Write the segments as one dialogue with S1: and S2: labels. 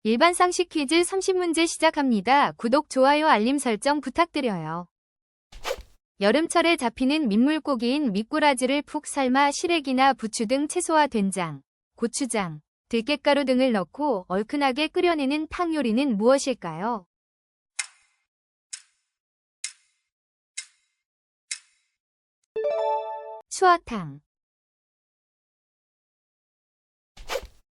S1: 일반 상식 퀴즈 30문제 시작합니다. 구독, 좋아요, 알림 설정 부탁드려요. 여름철에 잡히는 민물고기인 미꾸라지를 푹 삶아 시래기나 부추 등 채소와 된장, 고추장, 들깨가루 등을 넣고 얼큰하게 끓여내는 탕 요리는 무엇일까요? 추어탕.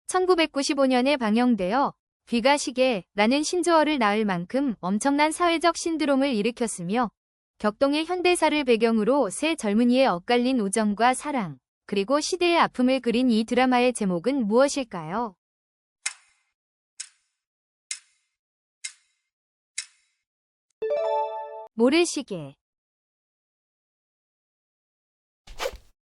S1: 1995년에 방영되어 귀가 시계라는 신조어를 낳을 만큼 엄청난 사회적 신드롬을 일으켰으며 격동의 현대사를 배경으로 세 젊은이의 엇갈린 우정과 사랑, 그리고 시대의 아픔을 그린 이 드라마의 제목은 무엇일까요? 모래시계.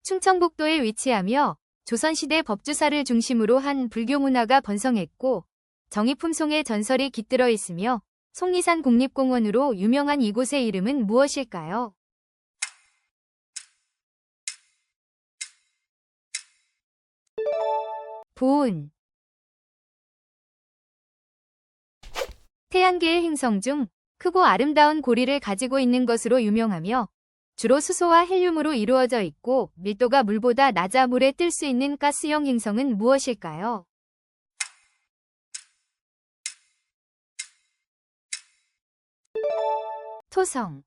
S1: 충청북도에 위치하며 조선시대 법주사를 중심으로 한 불교 문화가 번성했고 정의품송의 전설이 깃들어 있으며 속리산 국립공원으로 유명한 이곳의 이름은 무엇일까요? 보은. 태양계의 행성 중 크고 아름다운 고리를 가지고 있는 것으로 유명하며 주로 수소와 헬륨으로 이루어져 있고 밀도가 물보다 낮아 물에 뜰 수 있는 가스형 행성은 무엇일까요? 토성.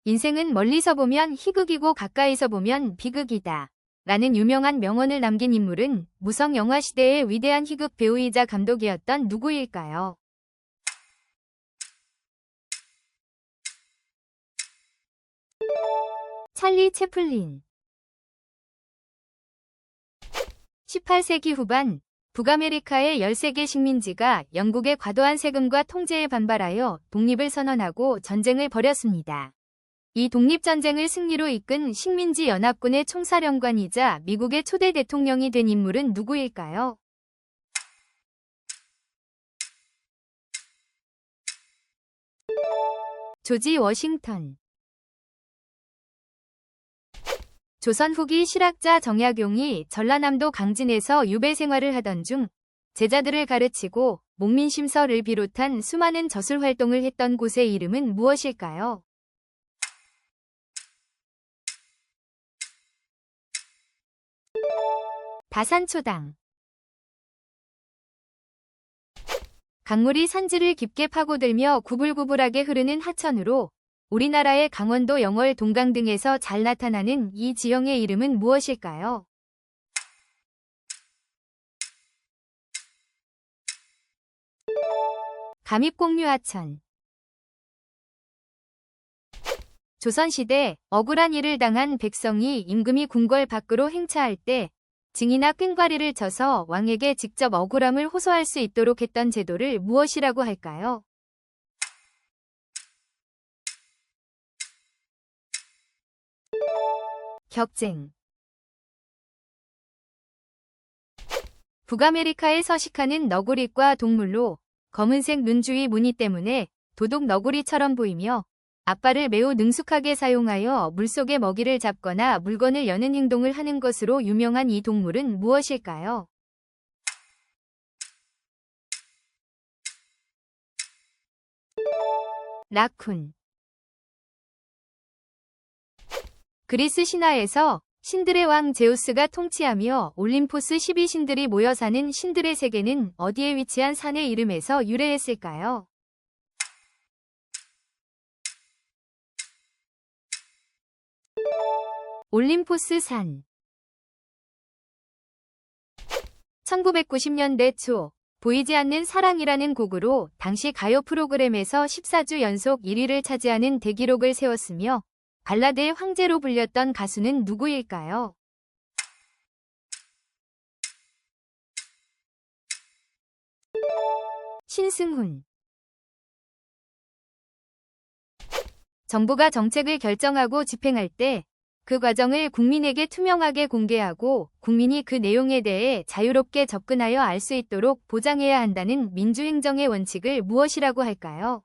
S1: 인생은 멀리서 보면 희극이고 가까이서 보면 비극이다 라는 유명한 명언을 남긴 인물은 무성 영화 시대의 위대한 희극 배우이자 감독이었던 누구일까요? 찰리 채플린. 18세기 후반 북아메리카의 13개 식민지가 영국의 과도한 세금과 통제에 반발하여 독립을 선언하고 전쟁을 벌였습니다. 이 독립전쟁을 승리로 이끈 식민지 연합군의 총사령관이자 미국의 초대 대통령이 된 인물은 누구일까요? 조지 워싱턴. 조선 후기 실학자 정약용이 전라남도 강진에서 유배 생활을 하던 중 제자들을 가르치고 목민심서를 비롯한 수많은 저술 활동을 했던 곳의 이름은 무엇일까요? 다산초당. 강물이 산지를 깊게 파고들며 구불구불하게 흐르는 하천으로 우리나라의 강원도 영월 동강 등에서 잘 나타나는 이 지형의 이름은 무엇일까요? 감입공유하천. 조선시대 억울한 일을 당한 백성이 임금이 궁궐 밖으로 행차할 때 증이나 끈과리를 쳐서 왕에게 직접 억울함을 호소할 수 있도록 했던 제도를 무엇이라고 할까요? 격쟁. 북아메리카에 서식하는 너구리과 동물로 검은색 눈 주위 무늬 때문에 도둑 너구리처럼 보이며 앞발을 매우 능숙하게 사용하여 물속의 먹이를 잡거나 물건을 여는 행동을 하는 것으로 유명한 이 동물은 무엇일까요? 라쿤. 그리스 신화에서 신들의 왕 제우스가 통치하며 올림포스 12신들이 모여 사는 신들의 세계는 어디에 위치한 산의 이름에서 유래했을까요? 올림포스 산. 1990년대 초 보이지 않는 사랑이라는 곡으로 당시 가요 프로그램에서 14주 연속 1위를 차지하는 대기록을 세웠으며 발라드의 황제로 불렸던 가수는 누구일까요? 신승훈. 정부가 정책을 결정하고 집행할 때 그 과정을 국민에게 투명하게 공개하고 국민이 그 내용에 대해 자유롭게 접근하여 알 수 있도록 보장해야 한다는 민주행정의 원칙을 무엇이라고 할까요?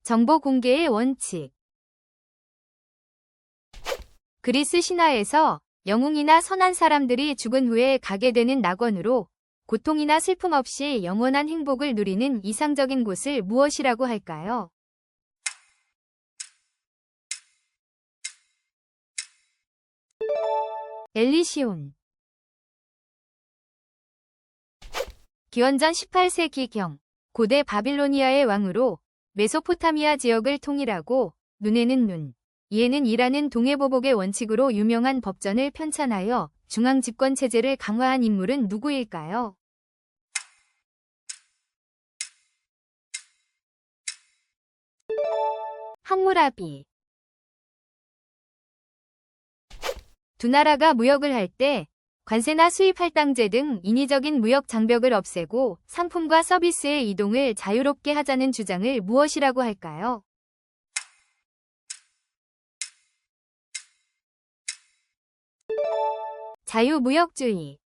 S1: 정보 공개의 원칙. 그리스 신화에서 영웅이나 선한 사람들이 죽은 후에 가게 되는 낙원으로 고통이나 슬픔 없이 영원한 행복을 누리는 이상적인 곳을 무엇이라고 할까요? 엘리시온. 기원전 18세기경 고대 바빌로니아의 왕으로 메소포타미아 지역을 통일하고 눈에는 눈, 이에는 이라는 동해보복의 원칙으로 유명한 법전을 편찬하여 중앙 집권 체제를 강화한 인물은 누구일까요? 함무라비. 두 나라가 무역을 할 때 관세나 수입 할당제 등 인위적인 무역 장벽을 없애고 상품과 서비스의 이동을 자유롭게 하자는 주장을 무엇이라고 할까요? 자유무역주의.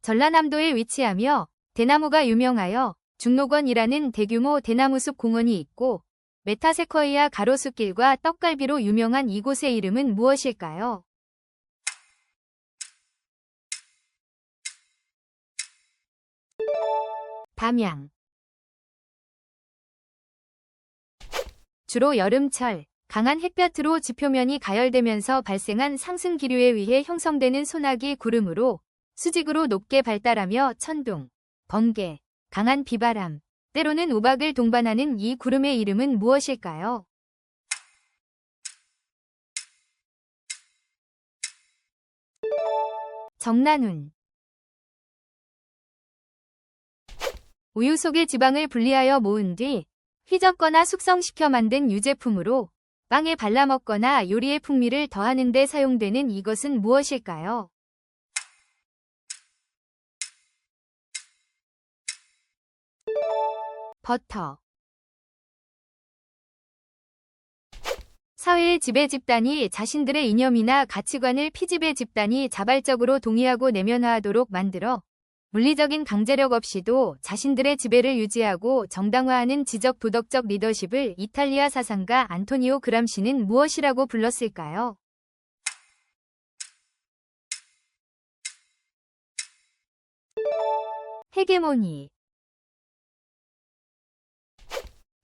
S1: 전라남도에 위치하며 대나무가 유명하여 중록원이라는 대규모 대나무숲 공원이 있고 메타세쿼이아 가로수길과 떡갈비로 유명한 이곳의 이름은 무엇일까요? 담양. 주로 여름철 강한 햇볕으로 지표면이 가열되면서 발생한 상승 기류에 의해 형성되는 소나기 구름으로 수직으로 높게 발달하며 천둥, 번개, 강한 비바람, 때로는 우박을 동반하는 이 구름의 이름은 무엇일까요? 정난운. 우유 속의 지방을 분리하여 모은 뒤 휘젓거나 숙성시켜 만든 유제품으로 빵에 발라 먹거나 요리의 풍미를 더하는 데 사용되는 이것은 무엇일까요? 버터. 사회의 지배 집단이 자신들의 이념이나 가치관을 피지배 집단이 자발적으로 동의하고 내면화하도록 만들어 물리적인 강제력 없이도 자신들의 지배를 유지하고 정당화하는 지적 도덕적 리더십을 이탈리아 사상가 안토니오 그람시는 무엇이라고 불렀을까요? 헤게모니.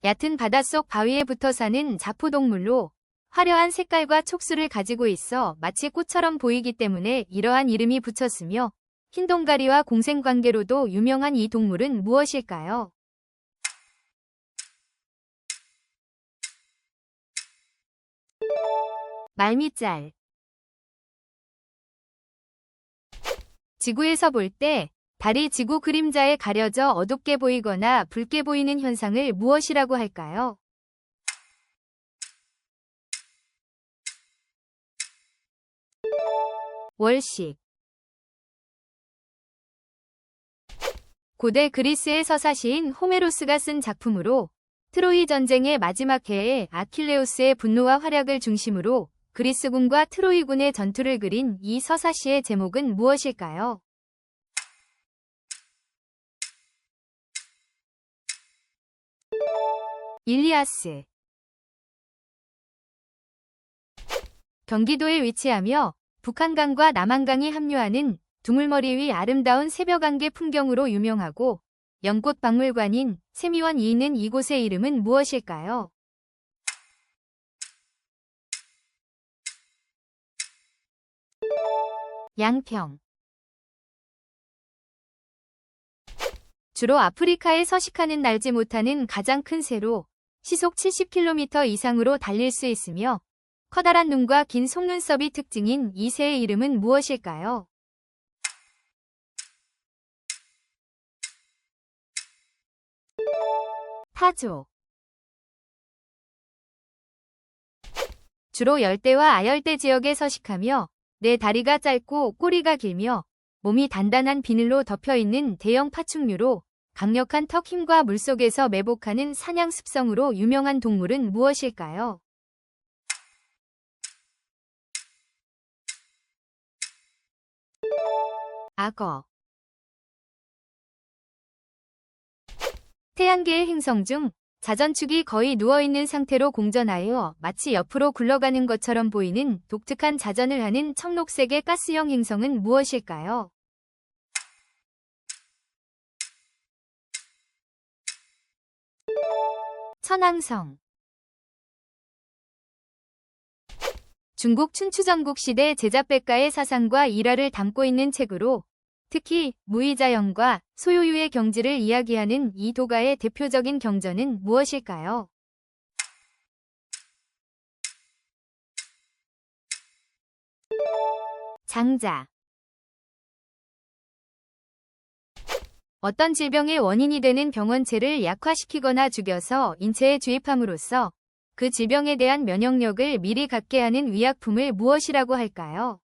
S1: 얕은 바닷속 바위에 붙어 사는 자포동물로 화려한 색깔과 촉수를 가지고 있어 마치 꽃처럼 보이기 때문에 이러한 이름이 붙였으며 흰동가리와 공생관계로도 유명한 이 동물은 무엇일까요? 말미잘. 지구에서 볼 때 달이 지구 그림자에 가려져 어둡게 보이거나 붉게 보이는 현상을 무엇이라고 할까요? 월식. 고대 그리스의 서사시인 호메로스가 쓴 작품으로 트로이 전쟁의 마지막 해에 아킬레우스의 분노와 활약을 중심으로 그리스군과 트로이군의 전투를 그린 이 서사시의 제목은 무엇일까요? 일리아스. 경기도에 위치하며 북한강과 남한강이 합류하는 두물머리 위 아름다운 새벽안개 풍경으로 유명하고 연꽃박물관인 세미원이 있는 이곳의 이름은 무엇일까요? 양평. 주로 아프리카에 서식하는 날지 못하는 가장 큰 새로 시속 70km 이상으로 달릴 수 있으며 커다란 눈과 긴 속눈썹이 특징인 이 새의 이름은 무엇일까요? 타조. 주로 열대와 아열대 지역에 서식하며 네 다리가 짧고 꼬리가 길며 몸이 단단한 비늘로 덮여있는 대형 파충류로 강력한 턱 힘과 물속에서 매복하는 사냥 습성으로 유명한 동물은 무엇일까요? 악어. 태양계의 행성 중 자전축이 거의 누워있는 상태로 공전하여 마치 옆으로 굴러가는 것처럼 보이는 독특한 자전을 하는 청록색의 가스형 행성은 무엇일까요? 천왕성. 중국 춘추전국 시대 제자백가의 사상과 일화를 담고 있는 책으로 특히 무의자연과 소요유의 경지를 이야기하는 이 도가의 대표적인 경전은 무엇일까요? 장자. 어떤 질병의 원인이 되는 병원체를 약화시키거나 죽여서 인체에 주입함으로써 그 질병에 대한 면역력을 미리 갖게 하는 의약품을 무엇이라고 할까요?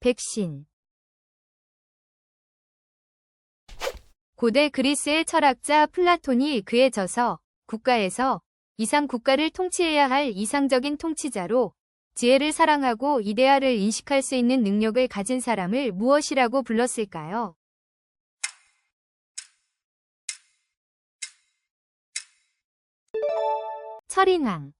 S1: 백신. 고대 그리스의 철학자 플라톤이 그에 져서 국가에서 이상 국가를 통치해야 할 이상적인 통치자로 지혜를 사랑하고 이데아를 인식할 수 있는 능력을 가진 사람을 무엇이라고 불렀을까요? 철인왕.